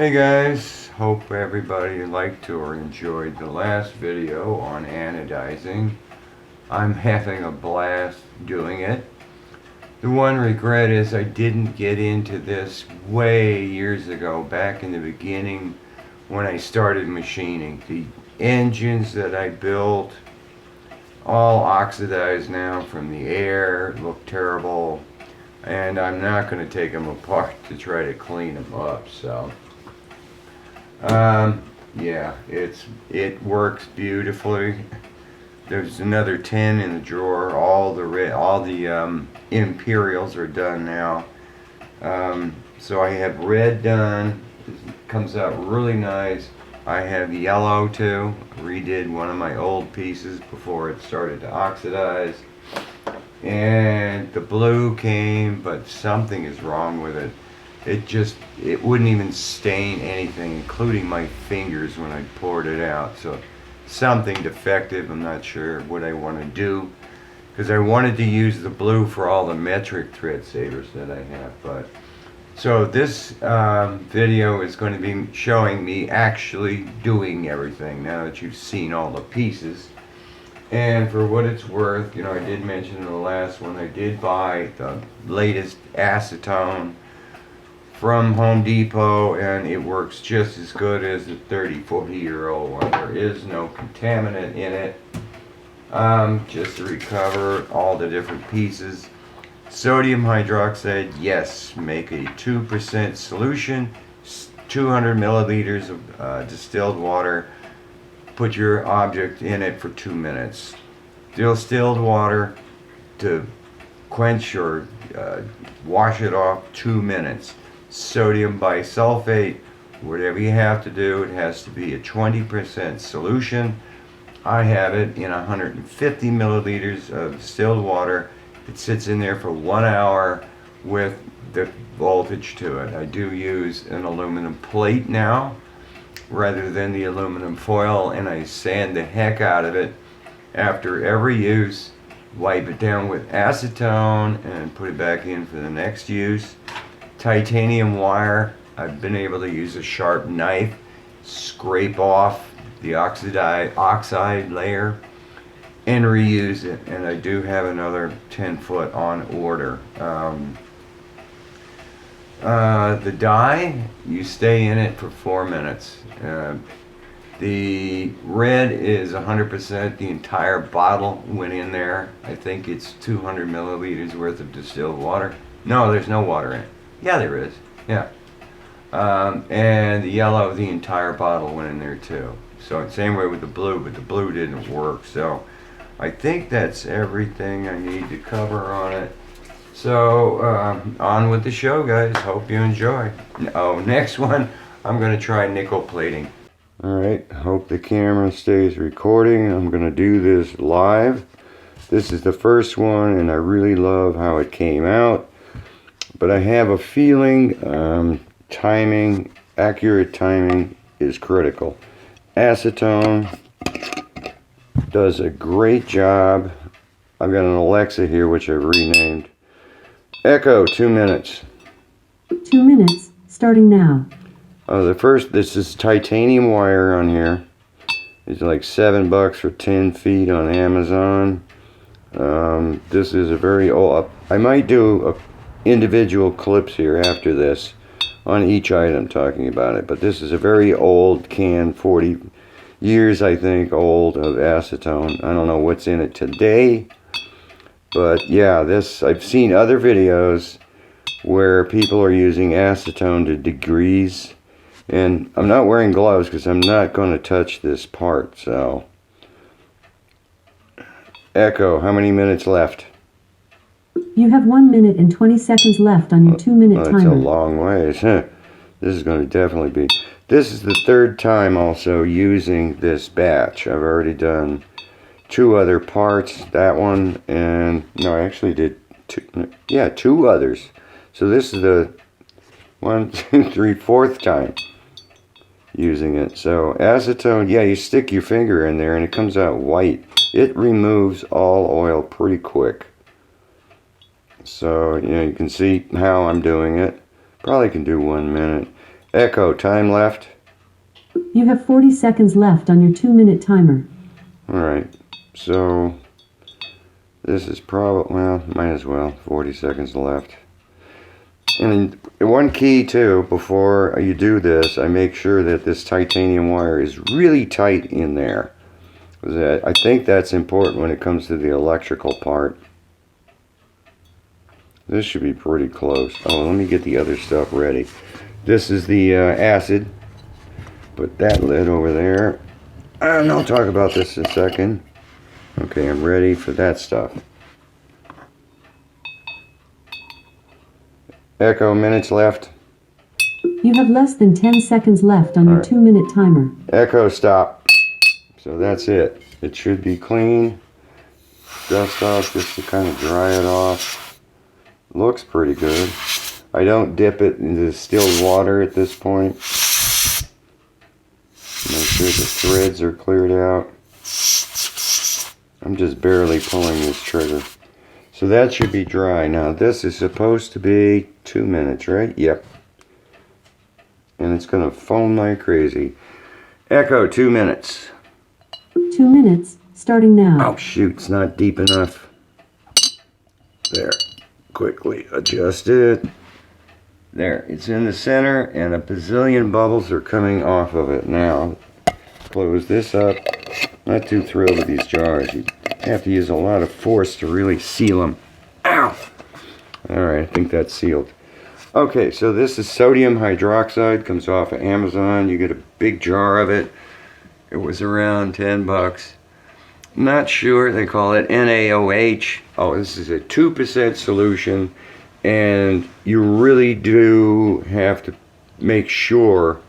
Hey guys, hope everybody liked or enjoyed the last video on anodizing. I'm having a blast doing it. The one regret is I didn't get into this way years ago, back in the beginning when I started machining. The engines that I built, all oxidized now from the air, look terrible, and I'm not going to take them apart to try to clean them up, so yeah, it works beautifully. There's another 10 in the drawer. All the Imperials are done now. So I have red done. It comes out really nice. I have yellow too. Redid one of my old pieces before it started to oxidize. And the blue came, but something is wrong with it. It wouldn't even stain anything, including my fingers when I poured it out. So something defective. I'm not sure what I want to do, because I wanted to use the blue for all the metric thread savers that I have. But so this video is going to be showing me actually doing everything now that you've seen all the pieces. And for what it's worth, I did mention in the last one, I did buy the latest acetone from Home Depot, and it works just as good as the 30-40-year-old one. There is no contaminant in it. Just to recover all the different pieces. Sodium hydroxide, yes, make a 2% solution, 200 milliliters of distilled water. Put your object in it for 2 minutes. Distilled water to quench or wash it off, 2 minutes. Sodium bisulfate, whatever you have to do, it has to be a 20% solution. I have it in 150 milliliters of distilled water. It sits in there for 1 hour with the voltage to it. I do use an aluminum plate now rather than the aluminum foil, and I sand the heck out of it after every use. Wipe it down with acetone and put it back in for the next use. Titanium wire, I've been able to use a sharp knife, scrape off the oxide layer and reuse it, and I do have another 10 foot on order. The dye, you stay in it for 4 minutes. The red is 100%. The entire bottle went in there. I think it's 200 milliliters worth of distilled water. No, there's no water in it. Yeah, there is. Yeah. And the yellow, the entire bottle went in there too. So same way with the blue, but the blue didn't work. So I think that's everything I need to cover on it. So on with the show, guys. Hope you enjoy. Oh, next one, I'm going to try nickel plating. Alright, hope the camera stays recording. I'm going to do this live. This is the first one, and I really love how it came out. But I have a feeling accurate timing is critical. Acetone does a great job. I've got an Alexa here, which I've renamed. Echo, 2 minutes. 2 minutes, starting now. This is titanium wire on here. It's like $7 for 10 feet on Amazon. This is a very old, I might do individual clips here after this on each item talking about it, but this is a very old can, 40 years I think old, of acetone. I don't know what's in it today, but yeah, I've seen other videos where people are using acetone to degrease, and I'm not wearing gloves because I'm not going to touch this part. So Echo, how many minutes left? You have 1 minute and 20 seconds left on your 2-minute timer. That's a long ways. This is going to definitely be. This is the third time also using this batch. I've already done 2 other parts. That one, and no, I actually did 2 others. So this is the 1, 2, 3, 4th time using it. So acetone, yeah, you stick your finger in there and it comes out white. It removes all oil pretty quick. So, you can see how I'm doing it. Probably can do 1 minute. Echo, time left. You have 40 seconds left on your 2-minute timer. Alright, so this is probably, well, might as well, 40 seconds left. And one key too, before you do this, I make sure that this titanium wire is really tight in there. I think that's important when it comes to the electrical part. This should be pretty close. Oh, let me get the other stuff ready. This is the acid. Put that lid over there. And I'll talk about this in a second. Okay, I'm ready for that stuff. Echo, minutes left. You have less than 10 seconds left on your 2-minute timer. Echo, stop. So that's it. It should be clean. Dust off just to kind of dry it off. Looks pretty good. I don't dip it into distilled water at this point. Make sure the threads are cleared out. I'm just barely pulling this trigger. So that should be dry. Now this is supposed to be 2 minutes, right? Yep. And it's going to foam like crazy. Echo, 2 minutes. 2 minutes, starting now. Oh shoot, it's not deep enough. There. Quickly adjust it. There, it's in the center and a bazillion bubbles are coming off of it. Now, close this up. Not too thrilled with these jars. You have to use a lot of force to really seal them. Ow! Alright, I think that's sealed. Okay, so this is sodium hydroxide. Comes off of Amazon. You get a big jar of it. It was around 10 bucks. Not sure, they call it NaOH. Oh, this is a 2% solution, and you really do have to make sure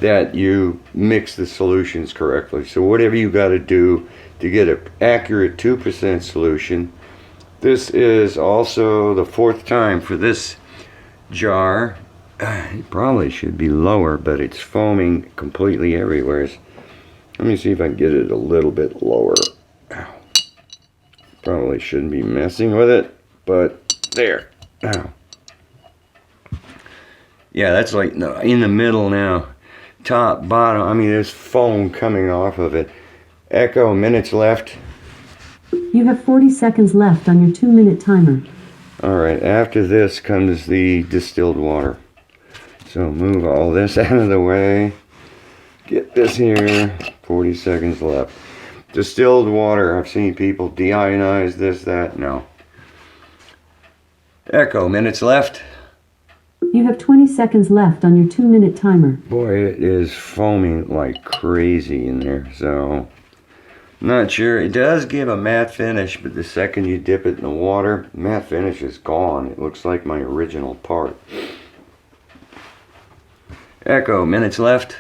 that you mix the solutions correctly. So whatever you got to do to get an accurate 2% solution. This is also the 4th time for this jar. It probably should be lower, but it's foaming completely everywhere. Let me see if I can get it a little bit lower. Ow. Probably shouldn't be messing with it, but there. Ow. Yeah, that's like in the middle now. Top, bottom, I mean there's foam coming off of it. Echo, minutes left. You have 40 seconds left on your 2-minute timer. Alright, after this comes the distilled water. So move all this out of the way. Get this here. 40 seconds left. Distilled water. I've seen people deionize this, that. No. Echo, minutes left. You have 20 seconds left on your 2-minute timer. Boy, it is foaming like crazy in there. So, not sure. It does give a matte finish, but the second you dip it in the water, matte finish is gone. It looks like my original part. Echo, minutes left.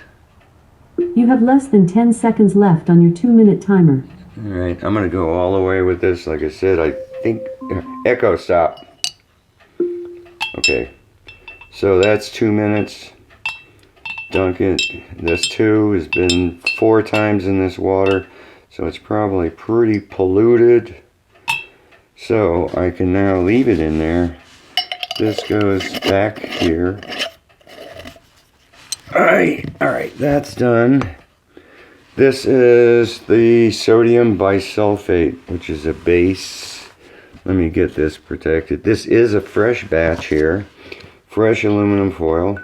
You have less than 10 seconds left on your 2-minute timer. Alright, I'm going to go all the way with this. Like I said, I think... Echo, stop. Okay. So that's 2 minutes. Dunk it. This 2 has been 4 times in this water. So it's probably pretty polluted. So I can now leave it in there. This goes back here. Alright, that's done. This is the sodium bisulfate, which is a base. Let me get this protected. This is a fresh batch here. Fresh aluminum foil.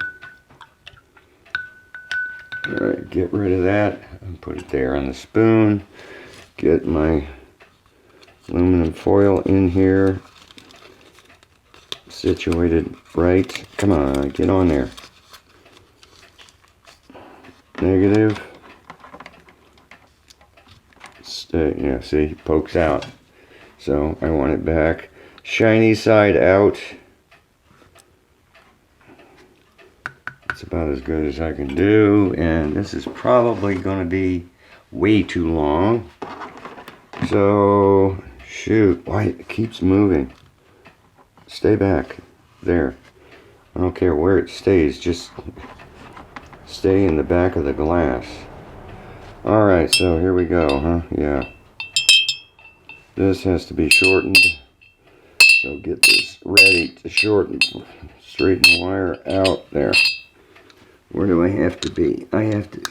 Alright, get rid of that and put it there on the spoon. Get my aluminum foil in here. Situated right. Come on, get on there. Negative. Stay, yeah, see, pokes out. So I want it back. Shiny side out. It's about as good as I can do. And this is probably going to be way too long. So, shoot, why it keeps moving. Stay back. There. I don't care where it stays, just stay in the back of the glass. Alright, so here we go, huh? Yeah. This has to be shortened. So get this ready to shorten. Straighten the wire out there. Where do I have to be? I have to,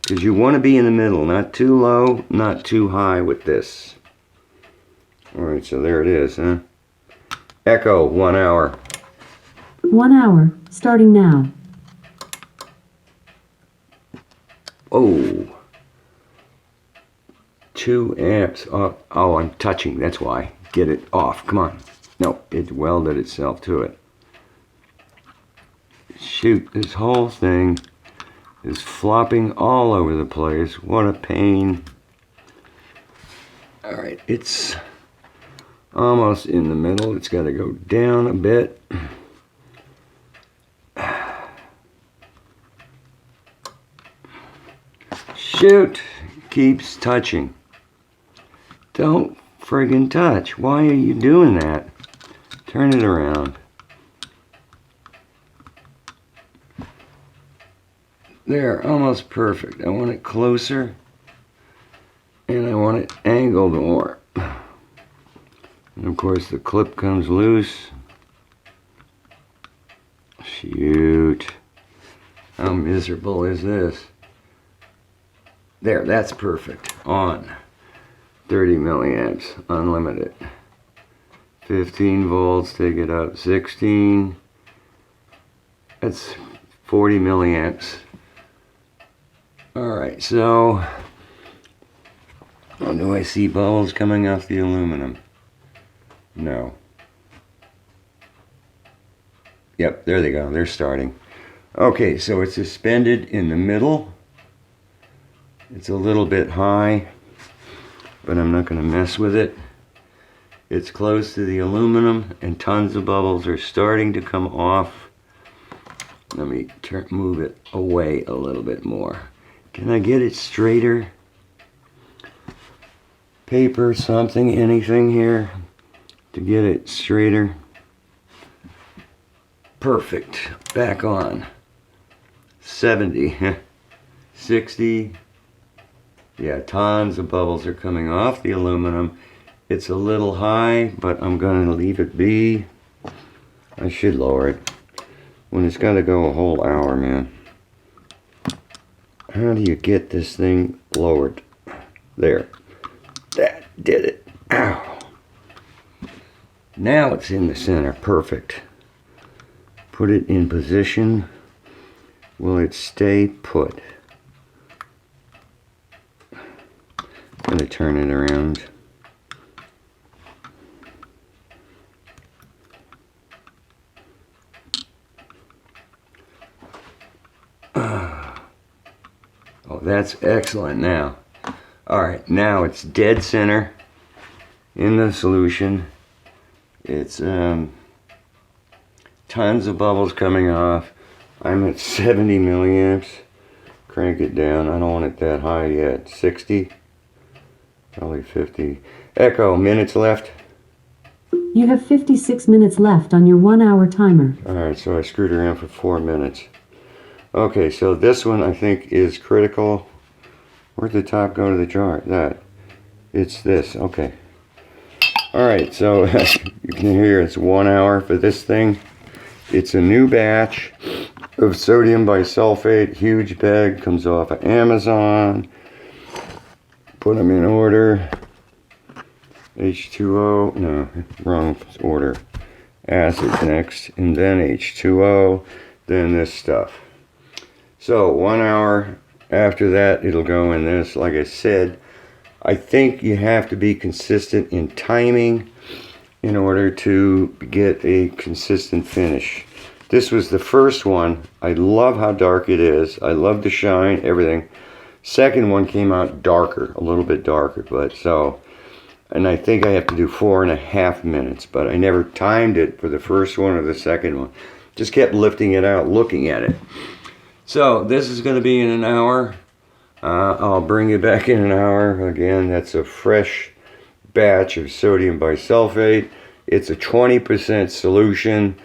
because you want to be in the middle, not too low, not too high with this. Alright, so there it is, huh? Echo, 1 hour. 1 hour, starting now. Oh. 2 amps off. Oh, I'm touching, that's why. Get it off, come on. No, it welded itself to it. Shoot, this whole thing is flopping all over the place. What a pain. Alright, it's almost in the middle. It's got to go down a bit. Shoot, keeps touching. Don't friggin' touch. Why are you doing that? Turn it around. There, almost perfect. I want it closer, and I want it angled more. And of course the clip comes loose. Shoot. How miserable is this? There, that's perfect. On. 30 milliamps, unlimited. 15 volts, take it up. 16. That's 40 milliamps. Alright, so, oh, do I see bubbles coming off the aluminum? No. Yep, there they go, they're starting. Okay, so it's suspended in the middle. It's a little bit high, but I'm not going to mess with it. It's close to the aluminum, and tons of bubbles are starting to come off. Let me move it away a little bit more. Can I get it straighter? Paper, something, anything here to get it straighter. Perfect. Back on. 70. 60. Yeah, tons of bubbles are coming off the aluminum. It's a little high, but I'm going to leave it be. I should lower it. When it's got to go a whole hour, man. How do you get this thing lowered? There. That did it. Ow. Now it's in the center. Perfect. Put it in position. Will it stay put? I'm going to turn it around. Oh, that's excellent now. Alright, now it's dead center in the solution. It's tons of bubbles coming off. I'm at 70 milliamps. Crank it down. I don't want it that high yet. 60. Probably 50. Echo, minutes left. You have 56 minutes left on your 1 hour timer. Alright, so I screwed around for 4 minutes. Okay, so this one I think is critical. Where'd the top go to the jar? That. It's this. Okay. Alright, so you can hear it's 1 hour for this thing. It's a new batch of sodium bisulfate. Huge bag. Comes off of Amazon. Put them in order. H2O. No, wrong order. Acid next. And then H2O. Then this stuff. So 1 hour after that, it'll go in this. Like I said, I think you have to be consistent in timing in order to get a consistent finish. This was the first one. I love how dark it is. I love the shine, everything. Second one came out darker, a little bit darker, but so, and I think I have to do 4.5 minutes, but I never timed it for the first one or the second one. Just kept lifting it out, looking at it. So this is going to be in an hour. I'll bring you back in an hour. Again, that's a fresh batch of sodium bisulfate. It's a 20% solution.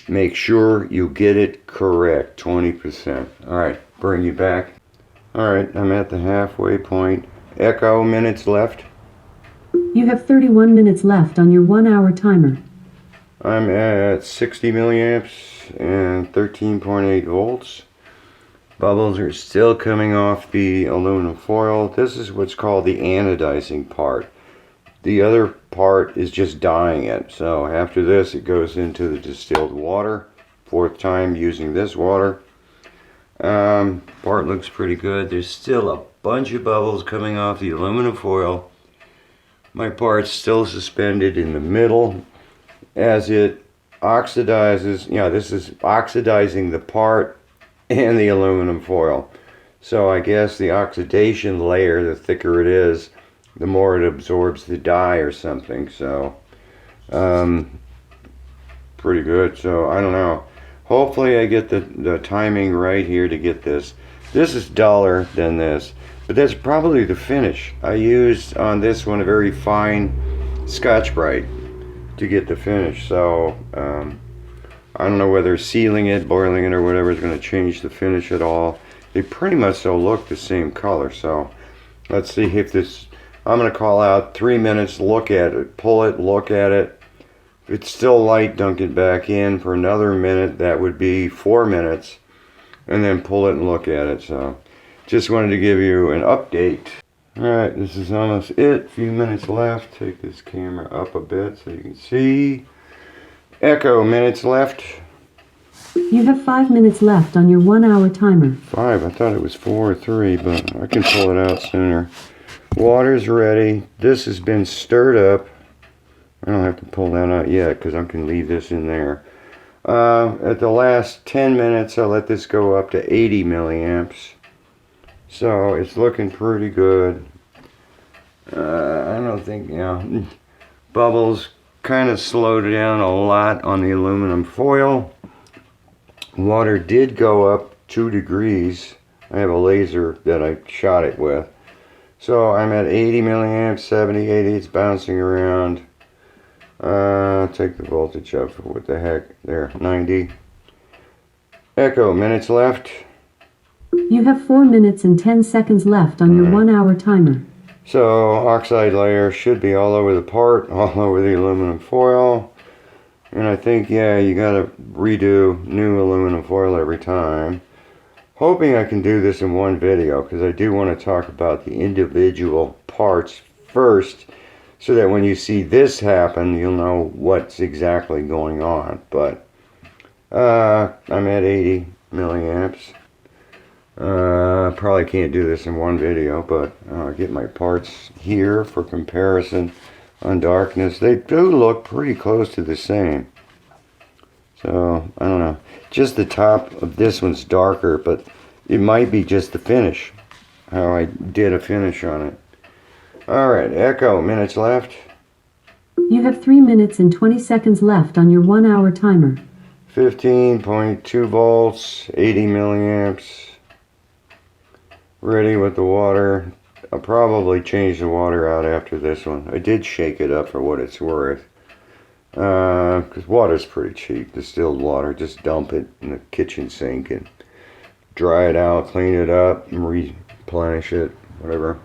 Make sure you get it correct, 20%. All right, bring you back. All right, I'm at the halfway point. Echo, minutes left. You have 31 minutes left on your 1 hour timer. I'm at 60 milliamps and 13.8 volts. Bubbles are still coming off the aluminum foil. This is what's called the anodizing part. The other part is just dyeing it. So after this, it goes into the distilled water. 4th time using this water. Part looks pretty good. There's still a bunch of bubbles coming off the aluminum foil. My part's still suspended in the middle as it oxidizes. Yeah, this is oxidizing the part and the aluminum foil. So I guess the oxidation layer, the thicker it is, the more it absorbs the dye or something. So pretty good. So I don't know. Hopefully I get the timing right here to get this. This is duller than this, but that's probably the finish. I used on this one a very fine Scotch-Brite to get the finish. So I don't know whether sealing it, boiling it, or whatever is going to change the finish at all. They pretty much all look the same color. So let's see if this, I'm going to call out 3 minutes, look at it, pull it, look at it. If it's still light, dunk it back in for another minute. That would be 4 minutes. And then pull it and look at it. So just wanted to give you an update. Alright, this is almost it. A few minutes left. Take this camera up a bit so you can see. Echo, minutes left. You have 5 minutes left on your 1-hour timer. 5. I thought it was 4 or 3, but I can pull it out sooner. Water's ready. This has been stirred up. I don't have to pull that out yet because I can leave this in there. At the last 10 minutes, I let this go up to 80 milliamps. So it's looking pretty good. I don't think, bubbles kind of slowed down a lot on the aluminum foil. Water did go up 2 degrees. I have a laser that I shot it with. So I'm at 80 milliamps, 70, 80, it's bouncing around. Take the voltage up for what the heck. There, 90. Echo, minutes left. You have 4 minutes and 10 seconds left on your 1-hour timer. So, oxide layer should be all over the part, all over the aluminum foil. And I think, yeah, you gotta redo new aluminum foil every time. Hoping I can do this in one video, because I do want to talk about the individual parts first, so that when you see this happen, you'll know what's exactly going on. But I'm at 80 milliamps. Probably can't do this in one video, but I'll get my parts here for comparison on darkness. They do look pretty close to the same. So, I don't know. Just the top of this one's darker, but it might be just the finish. How I did a finish on it. Alright, Echo, minutes left. You have 3 minutes and 20 seconds left on your 1-hour timer. 15.2 volts, 80 milliamps. Ready with the water. I'll probably change the water out after this one. I did shake it up for what it's worth. Because water's pretty cheap. Distilled water. Just dump it in the kitchen sink and dry it out, clean it up, and replenish it, whatever.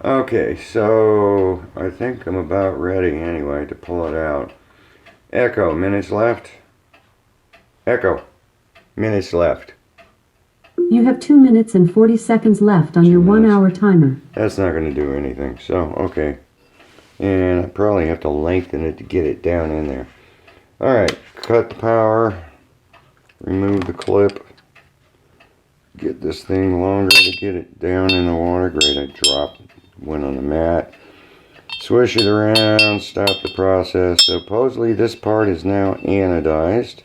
Okay, so I think I'm about ready anyway to pull it out. Echo, minutes left. Echo, minutes left. You have 2 minutes and 40 seconds left on your 1-hour timer. That's not going to do anything, so okay. And I probably have to lengthen it to get it down in there. Alright, cut the power. Remove the clip. Get this thing longer to get it down in the water. Great, I dropped. Went on the mat. Swish it around. Stop the process. Supposedly this part is now anodized.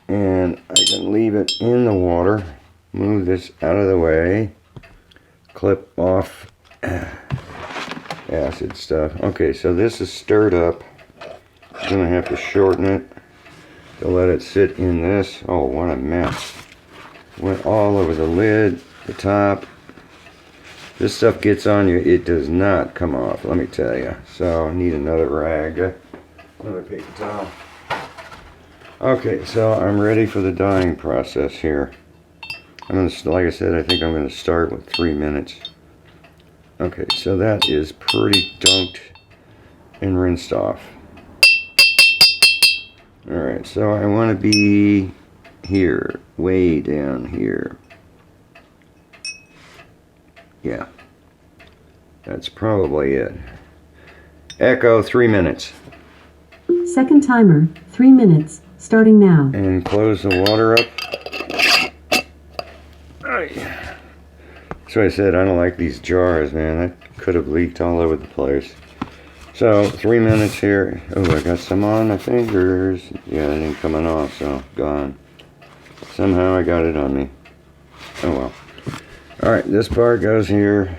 And I can leave it in the water. Move this out of the way. Clip off acid stuff. Okay, so this is stirred up. I'm going to have to shorten it to let it sit in this. Oh, what a mess. Went all over the lid, the top. This stuff gets on you, it does not come off, let me tell you. So I need another rag, another paper towel. Okay, so I'm ready for the dyeing process here. I'm gonna, like I said, I think I'm gonna start with 3 minutes. Okay, so that is pretty dunked and rinsed off. Alright, so I want to be here, way down here. Yeah, that's probably it. Echo 3 minutes. Second timer, 3 minutes, starting now. And close the water up. So I said I don't like these jars, man. That could have leaked all over the place. So 3 minutes here. Oh, I got some on my fingers. Yeah, it ain't coming off, so gone. Somehow I got it on me. Oh well. Alright, this part goes here.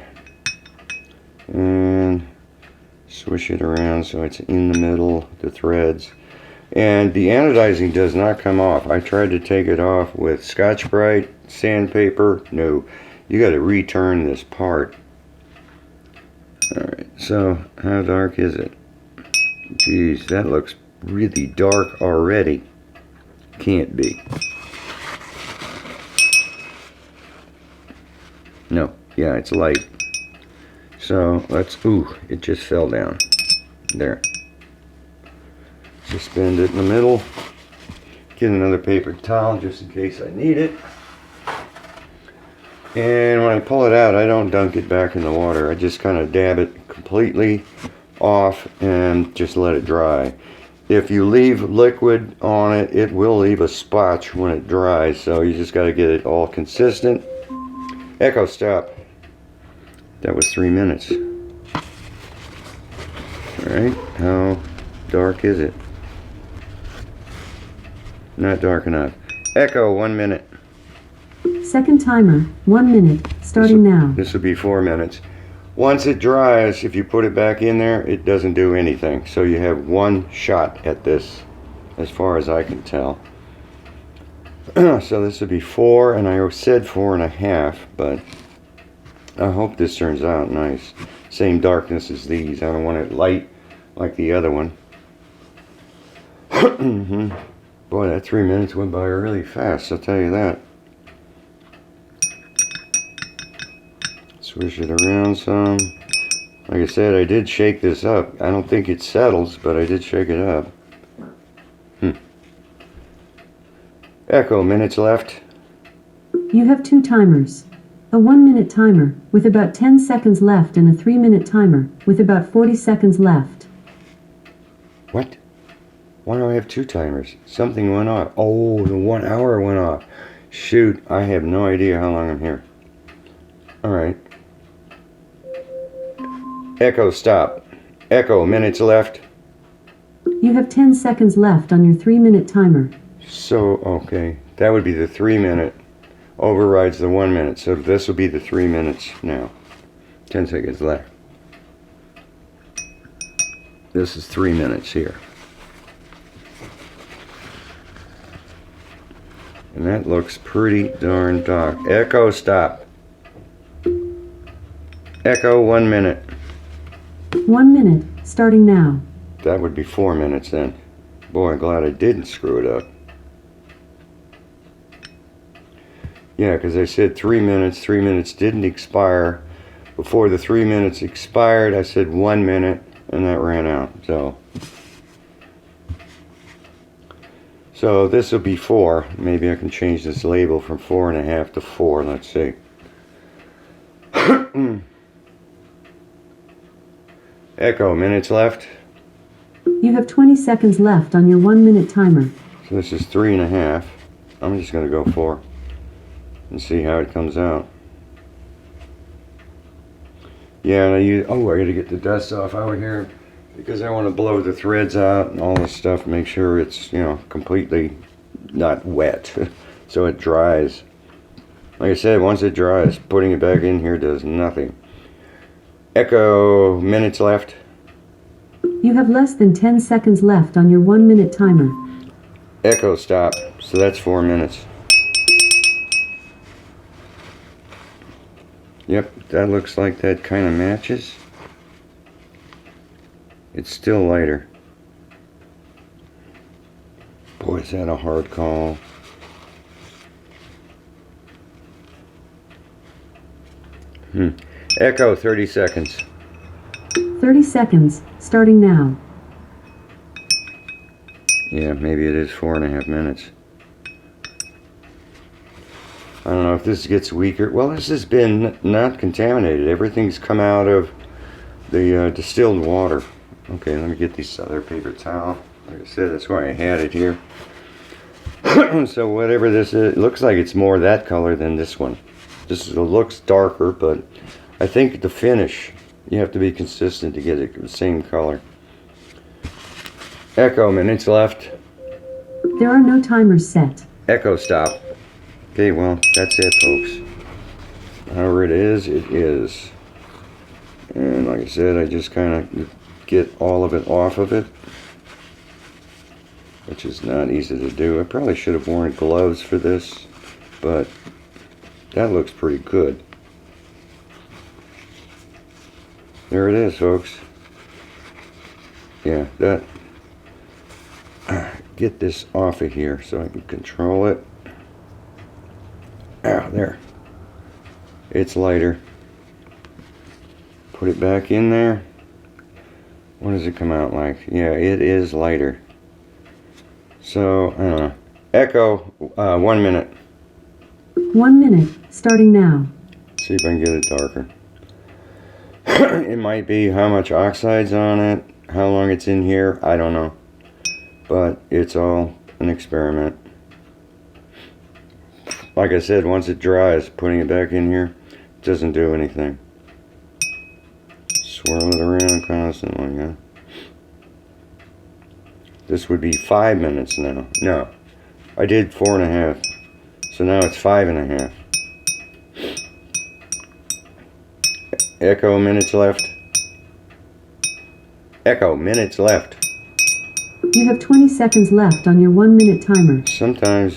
And swish it around so it's in the middle, the threads. And the anodizing does not come off. I tried to take it off with Scotch-Brite, sandpaper. No, you got to return this part. Alright, so how dark is it? Jeez, that looks really dark already. Can't be. No, yeah, it's light. So let's, ooh, it just fell down. There. Suspend it in the middle. Get another paper towel just in case I need it. And when I pull it out, I don't dunk it back in the water. I just kind of dab it completely off and just let it dry. If you leave liquid on it, it will leave a spotch when it dries. So you just got to get it all consistent. Echo stop. That was 3 minutes. Alright, how dark is it? Not dark enough. Echo 1 minute. Second timer, 1 minute, starting now. This will be 4 minutes. Once it dries, if you put it back in there, it doesn't do anything. So you have one shot at this, as far as I can tell. So this would be 4, and I said 4.5, but I hope this turns out nice. Same darkness as these. I don't want it light like the other one. Boy, that 3 minutes went by really fast, I'll tell you that. Swish it around some. Like I said, I did shake this up. I don't think it settles, but I did shake it up. Echo, minutes left. You have 2 timers. A 1 minute timer, with about 10 seconds left, and a 3 minute timer, with about 40 seconds left. What? Why do I have 2 timers? Something went off. Oh, the 1 hour went off. Shoot, I have no idea how long I'm here. Alright. Echo, stop. Echo, minutes left. You have 10 seconds left on your 3 minute timer. So, okay. That would be the 3 minute. Overrides the 1 minute. So this will be the 3 minutes now. 10 seconds left. This is 3 minutes here. And that looks pretty darn dark. Echo, stop. Echo, 1 minute. 1 minute, starting now. That would be 4 minutes then. Boy, I'm glad I didn't screw it up. Yeah, because I said 3 minutes. 3 minutes didn't expire. Before the 3 minutes expired, I said 1 minute, and that ran out. So this will be 4. Maybe I can change this label from 4.5 to 4. Let's see. Echo, minutes left. You have 20 seconds left on your 1 minute timer. So this is 3.5. I'm just going to go 4 and see how it comes out. Yeah, and I got to get the dust off over here because I want to blow the threads out and all this stuff, make sure it's, completely not wet so it dries. Like I said, once it dries, putting it back in here does nothing. Echo, minutes left. You have less than 10 seconds left on your 1 minute timer. Echo, stop. So that's 4 minutes. Yep, that looks like that kind of matches. It's still lighter. Boy, is that a hard call. Echo, 30 seconds. 30 seconds, starting now. Yeah, maybe it is 4.5 minutes. I don't know if this gets weaker. Well, this has been not contaminated. Everything's come out of the distilled water. Okay, let me get this other paper towel. Like I said, that's why I had it here. So whatever this is, it looks like it's more that color than this one. This looks darker, but I think the finish, you have to be consistent to get it the same color. Echo minutes left. There are no timers set. Echo stop. Okay, well, that's it, folks. However it is, it is. And like I said, I just kind of get all of it off of it, which is not easy to do. I probably should have worn gloves for this, but that looks pretty good. There it is, folks. Yeah, that. Get this off of here so I can control it. Ah, there. It's lighter. Put it back in there. What does it come out like? Yeah, it is lighter. So, I don't know. Echo, 1 minute. 1 minute, starting now. See if I can get it darker. It might be how much oxide's on it, how long it's in here, I don't know. But it's all an experiment. Like I said, once it dries, putting it back in here doesn't do anything. Swirl it around constantly, yeah. This would be 5 minutes now. No, I did 4.5. So now it's 5.5. Echo minutes left. Echo minutes left. You have 20 seconds left on your 1 minute timer. Sometimes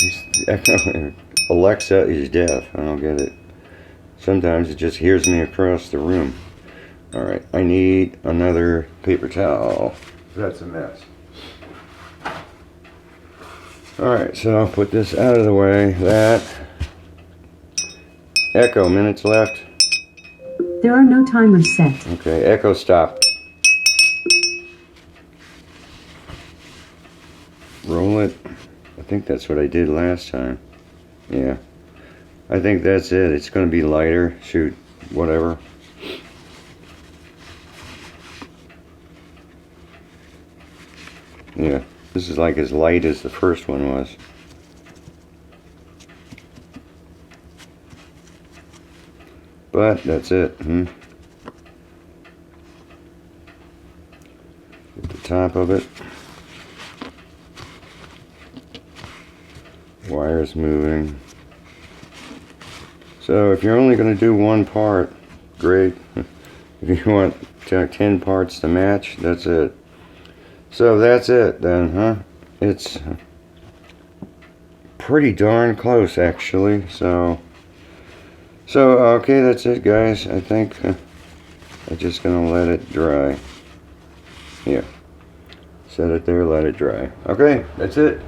Alexa is deaf. I don't get it. Sometimes it just hears me across the room. Alright, I need another paper towel. That's a mess. Alright, so I'll put this out of the way. That. Echo minutes left. There are no timers set. Okay, echo stop. Roll it. I think that's what I did last time. Yeah. I think that's it. It's going to be lighter. Shoot, whatever. Yeah, this is like as light as the first one was. But that's it. Get the top of it. Wires moving. So if you're only going to do one part, great. If you want 10 parts to match, that's it. So that's it then, huh? It's pretty darn close actually. So okay, that's it guys. I think I'm just gonna let it dry. Yeah. Set it there, let it dry. Okay, that's it.